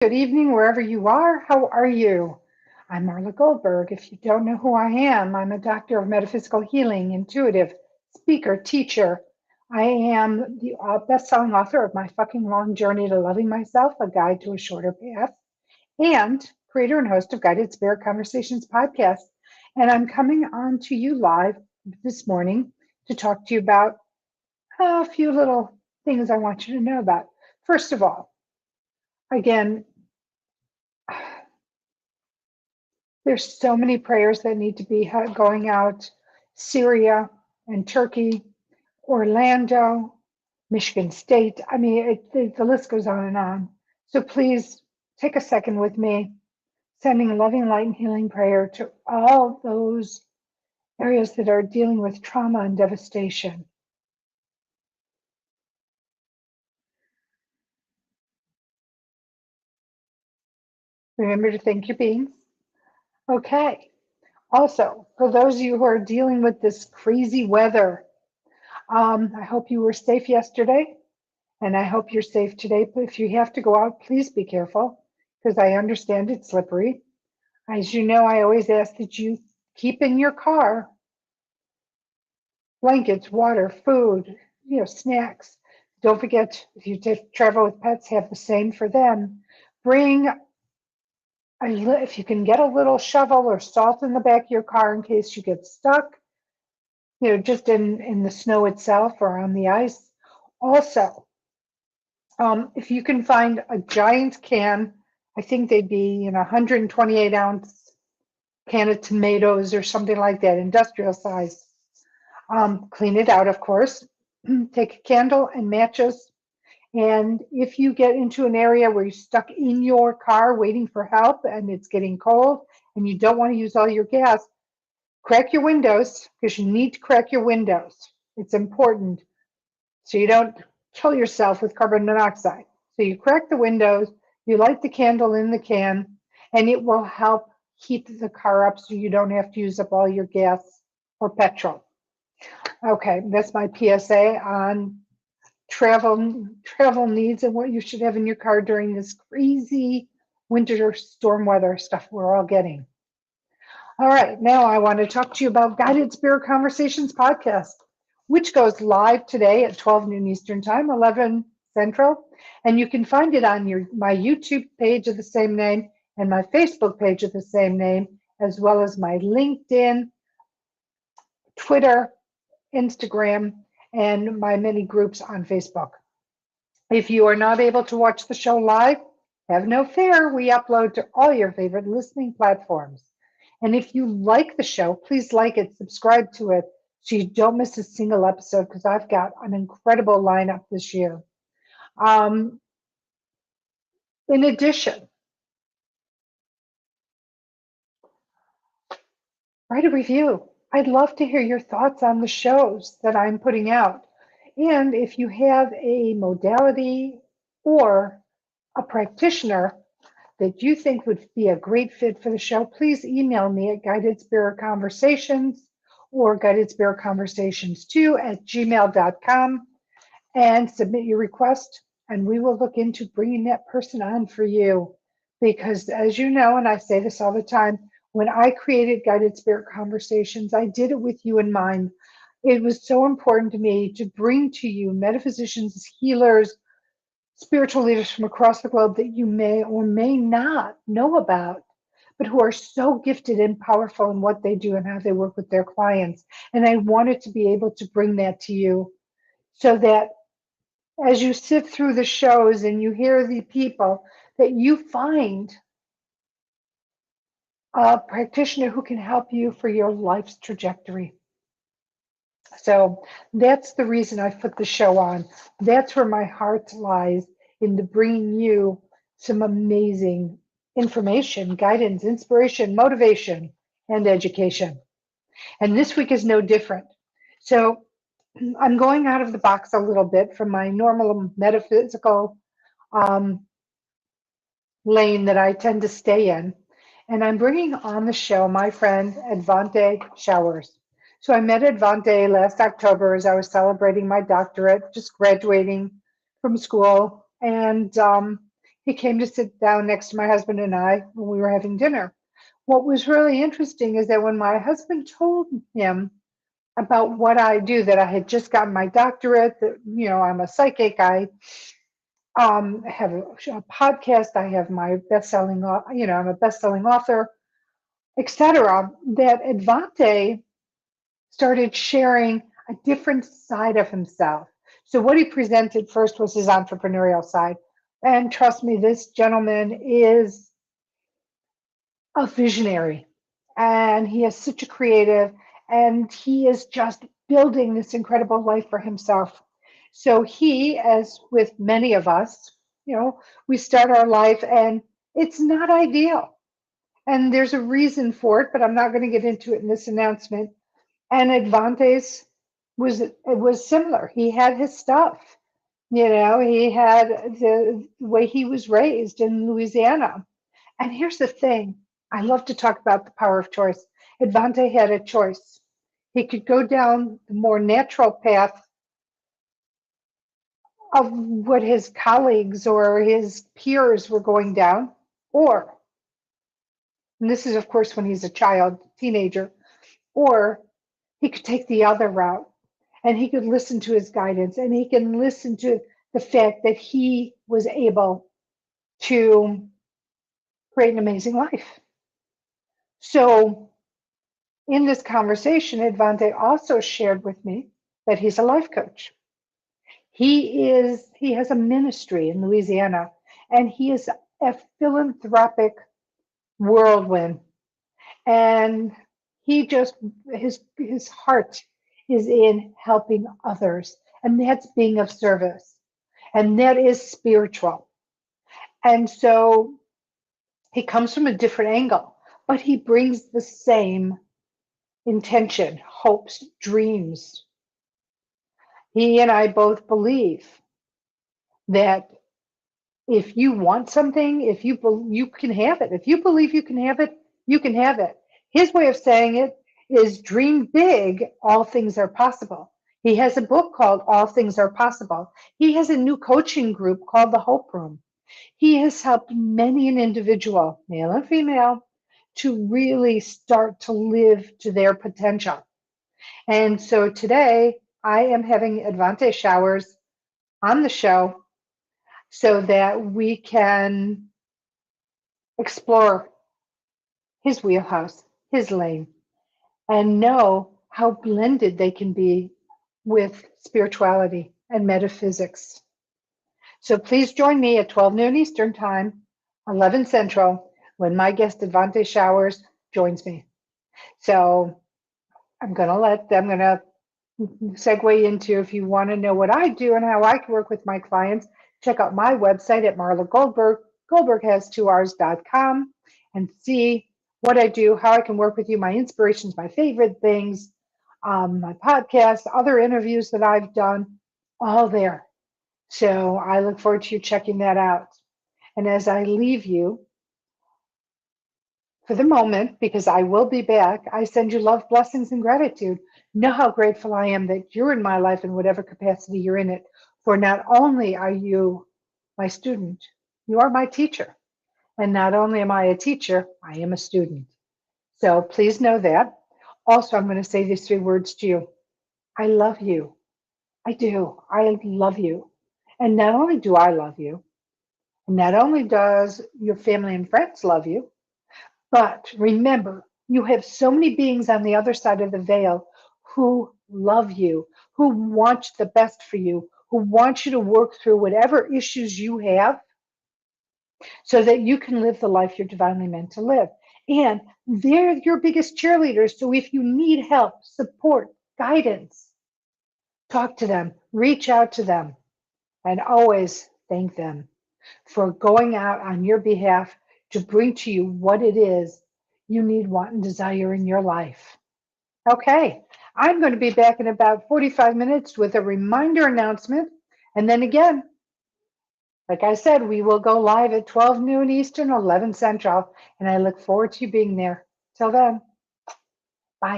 Good evening, wherever you are. How are you? I'm Marla Goldberg. If you don't know who I am, I'm a doctor of metaphysical healing, intuitive, speaker, teacher. I am the best-selling author of My Fucking Long Journey to Loving Myself, A Guide to a Shorter Path, and creator and host of Guided Spirit Conversations podcast. And I'm coming on to you live this morning to talk to you about a few little things I want you to know about. First of all, again, there's so many prayers that need to be going out. Syria and Turkey, Orlando, Michigan State. I mean, the list goes on and on. So please take a second with me, sending loving light and healing prayer to all those areas that are dealing with trauma and devastation. Remember to thank your beings. Okay. Also, for those of you who are dealing with this crazy weather, I hope you were safe yesterday, and I hope you're safe today. But if you have to go out, please be careful, because I understand it's slippery. As you know, I always ask that you keep in your car blankets, water, food, snacks. Don't forget, if you travel with pets, have the same for them. Bring if you can get a little shovel or salt in the back of your car in case you get stuck, just in the snow itself or on the ice. Also, if you can find a giant can, I think they'd be 128-ounce can of tomatoes or something like that, industrial size. Clean it out, of course. Take a candle and matches. And if you get into an area where you're stuck in your car waiting for help and it's getting cold and you don't want to use all your gas, crack your windows, because you need to crack your windows. It's important so you don't kill yourself with carbon monoxide. So you crack the windows, you light the candle in the can, and it will help heat the car up so you don't have to use up all your gas or petrol. Okay, that's my PSA on travel needs and what you should have in your car during this crazy winter storm weather stuff we're all getting. All right, now I want to talk to you about Guided Spirit Conversations podcast, which goes live today at 12 noon Eastern Time, 11 Central. And you can find it on my YouTube page of the same name and my Facebook page of the same name, as well as my LinkedIn, Twitter, Instagram, and my many groups on Facebook. If you are not able to watch the show live, have no fear. We upload to all your favorite listening platforms. And if you like the show, please like it, subscribe to it, so you don't miss a single episode, because I've got an incredible lineup this year. In addition, write a review. I'd love to hear your thoughts on the shows that I'm putting out. And if you have a modality or a practitioner that you think would be a great fit for the show, please email me at Guided Spirit Conversations or guidedspiritconversations2@gmail.com and submit your request, and we will look into bringing that person on for you. Because as you know, and I say this all the time, when I created Guided Spirit Conversations, I did it with you in mind. It was so important to me to bring to you metaphysicians, healers, spiritual leaders from across the globe that you may or may not know about, but who are so gifted and powerful in what they do and how they work with their clients. And I wanted to be able to bring that to you so that as you sift through the shows and you hear the people, that you find a practitioner who can help you for your life's trajectory. So that's the reason I put the show on. That's where my heart lies, into bringing you some amazing information, guidance, inspiration, motivation, and education. And this week is no different. So I'm going out of the box a little bit from my normal metaphysical lane that I tend to stay in. And I'm bringing on the show my friend Edvante Showers. So I met Edvante last October as I was celebrating my doctorate, just graduating from school. And He came to sit down next to my husband and I when we were having dinner. What was really interesting is that when my husband told him about what I do, that I had just gotten my doctorate, that, I'm a psychic, I have a podcast, I have my best-selling, I'm a best-selling author, etc., that Edvante started sharing a different side of himself. So what he presented first was his entrepreneurial side. And trust me, this gentleman is a visionary, and he is such a creative, and he is just building this incredible life for himself. So he, as with many of us, we start our life and it's not ideal. And there's a reason for it, but I'm not going to get into it in this announcement. And Advante's was similar. He had his stuff. He had the way he was raised in Louisiana. And here's the thing. I love to talk about the power of choice. Edvante had a choice. He could go down the more natural path of what his colleagues or his peers were going down, or, and this is of course when he's a child, teenager, or he could take the other route and he could listen to his guidance and he can listen to the fact that he was able to create an amazing life. So in this conversation, Edvante also shared with me that he's a life coach. He has a ministry in Louisiana, and he is a philanthropic whirlwind. And he just his heart is in helping others, and that's being of service, and that is spiritual. And so he comes from a different angle, but he brings the same intention, hopes, dreams. He and I both believe that if you want something, if you can have it. If you believe you can have it, you can have it. His way of saying it is dream big, all things are possible. He has a book called All Things Are Possible. He has a new coaching group called the Hope Room. He has helped many an individual, male and female, to really start to live to their potential. And so today I am having Edvante Showers on the show so that we can explore his wheelhouse, his lane, and know how blended they can be with spirituality and metaphysics. So please join me at 12 noon Eastern Time, 11 Central, when my guest Edvante Showers joins me. So I'm going to segue into, if you want to know what I do and how I can work with my clients, check out my website at Marla Goldberg, goldberghas2rs.com, and see what I do, how I can work with you, my inspirations, my favorite things, my podcast, other interviews that I've done, all there. So I look forward to you checking that out. And as I leave you for the moment, because I will be back, I send you love, blessings, and gratitude. Know how grateful I am that you're in my life in whatever capacity you're in it. For not only are you my student, you are my teacher. And not only am I a teacher, I am a student. So please know that. Also, I'm going to say these 3 words to you. I love you. I do. I love you. And not only do I love you, not only does your family and friends love you, but remember, you have so many beings on the other side of the veil who love you, who want the best for you, who want you to work through whatever issues you have so that you can live the life you're divinely meant to live. And they're your biggest cheerleaders. So if you need help, support, guidance, talk to them, reach out to them, and always thank them for going out on your behalf to bring to you what it is you need, want, and desire in your life. Okay, I'm going to be back in about 45 minutes with a reminder announcement. And then again, like I said, we will go live at 12 noon Eastern, 11 Central, and I look forward to you being there. Till then.